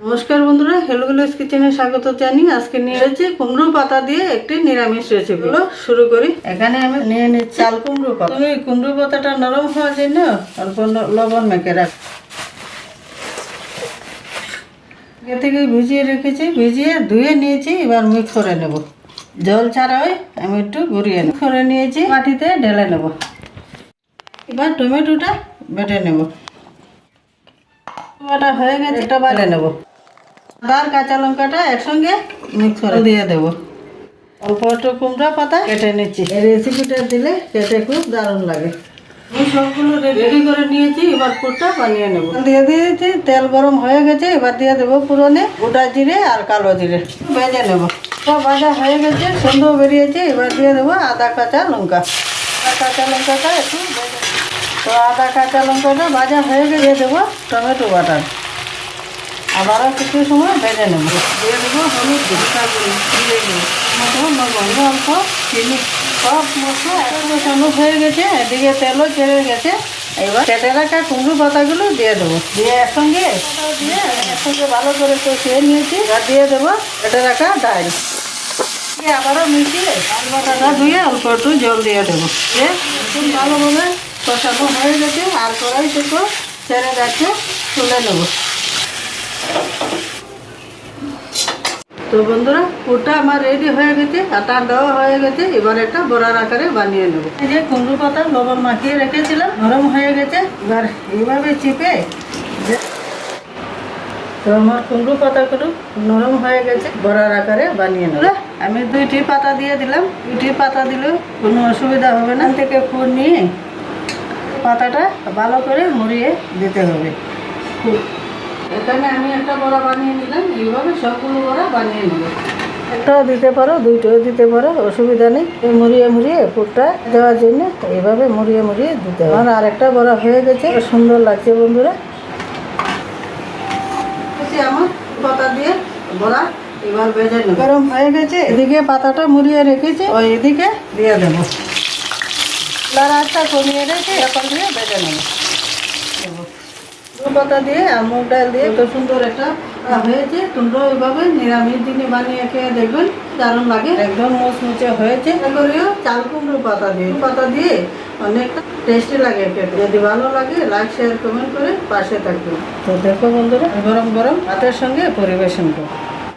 নমস্কার বন্ধুরা, hello village কিচেনে স্বাগত জানি। আজকে নিয়ে এসেছি কুমড়ো পাতা দিয়ে একটি নিরামিষ রেসিপি। শুরু করি। এখানে আমি নিয়ে নিচ্ছি চাল কুমড়ো পাতা। তুমি কুমড়ো পাতাটা নরম হওয়ার জন্য অল্প লবণ মেখে রাখ। আগে থেকে ভিজিয়ে রেখেছি, ভিজিয়ে ধুয়ে নিয়েছি। এবার মিক্স করে নেব, জল ছাড়াই আমি একটু ঘুরিয়ে নেব। করে নিয়েছি, মাটিতে ঢেলে নেব। এবার টমেটোটা বেটে নেব। টমেটো হয়ে গেছে, এটা বেটে নেব। আদা আর কাঁচা লঙ্কাটা একসঙ্গে মিক্স করে দিয়ে দেবো। অল্প একটু কুমড়া পাতা কেটে নিচ্ছি। এই রেসিপিটা দিলে খেতে খুব দারুণ লাগে। আমি সবগুলো রেডি করে নিয়েছি, এবার পুরটা বানিয়ে নেব। দিয়ে দিয়েছি, তেল গরম হয়ে গেছে। এবার দিয়ে দেবো পুরনে গোটা জিরে আর কালো জিরে, ভেজে নেব। সব ভাজা হয়ে গেছে, সুন্দর বেরিয়েছে। এবার দিয়ে দেবো আদা কাঁচা লঙ্কা। কাঁচা লঙ্কাটা একটু ভেজে, তো আদা কাঁচা লঙ্কাটা ভাজা হয়ে গেলে দিয়ে দেবো টমেটো বাটা। আবারও কিছু সময় ভেজে নেব। দিয়ে দেবো হলুদ, দিয়ে দেবো লবণ, অল্প চিনি। সব মশলা একসঙ্গে চালু হয়ে গেছে, এদিকে তেলও ছেড়ে গেছে। এবার কেটে রাখা কুমড়ো পাতাগুলো দিয়ে দেবো। দিয়ে একসঙ্গে ভালো করে কষিয়ে নিয়েছি। আর দিয়ে দেবো কেটে রাখা ডাল। আবারও মিশিয়ে ডাল বাটাটা ধুয়ে অল্প একটু জল দিয়ে দেবো। দিয়ে ভালোভাবে কষানো হয়ে গেছে, আর কড়াই থেকে ছেড়ে যাচ্ছে, তুলে নেবো। তো বন্ধুরা, পুরটা আমার রেডি হয়ে গেছে, আটা দেওয়া হয়ে গেছে। এবার একটা বড়ার আকারে বানিয়ে নেব। এই যে কুমড়ো পাতা লবণ মাখিয়ে রেখেছিলাম, নরম হয়ে গেছে। এবার এইভাবে চিপে, তো আমার কুমড়ো পাতাগুলো নরম হয়ে গেছে, বড়ার আকারে বানিয়ে নেব। আমি 2টি পাতা দিয়ে দিলাম। 2টি পাতা দিলেও কোনো অসুবিধা হবে না। থেকে পুর নিয়ে পাতাটা ভালো করে মুড়িয়ে দিতে হবে। এখানে আমি একটা বড়া বানিয়ে নিলাম। এইভাবে সবগুলো বড়া বানিয়ে নেব। একটাও দিতে পারো, 2টোও দিতে পারো, অসুবিধা নেই। মুড়িয়ে মুড়িয়ে পুরটা দেওয়ার জন্য এইভাবে মুড়িয়ে মুড়িয়ে দিতে হবে। আমার আরেকটা বড়া হয়ে গেছে, সুন্দর লাগছে বন্ধুরা। আমার পাতা দিয়ে বড়া এবার ভেজে নেব। গরম হয়ে গেছে, এদিকে পাতাটা মুড়িয়ে রেখেছি, ওই এদিকে দিয়ে দেবো। লাড়াটা কমিয়ে রেখে এখন দিয়ে ভেজে নেব। পাতা দিয়ে আর মুগ ডাল দিয়ে তো সুন্দর একটা হয়েছে। তোমরা ওইভাবে নিরামিষ দিনে বানিয়ে খেয়ে দেখবেন, দারুণ লাগে। একদম মুচমুচে হয়েছে। করেও চাল কুমড়ো পাতা দিয়ে অনেকটা টেস্টি লাগে খেতে। যদি ভালো লাগে লাইক শেয়ার কমেন্ট করে পাশে থাকবেন। তো দেখো বন্ধুরা, গরম গরম ভাতের সঙ্গে পরিবেশন করো।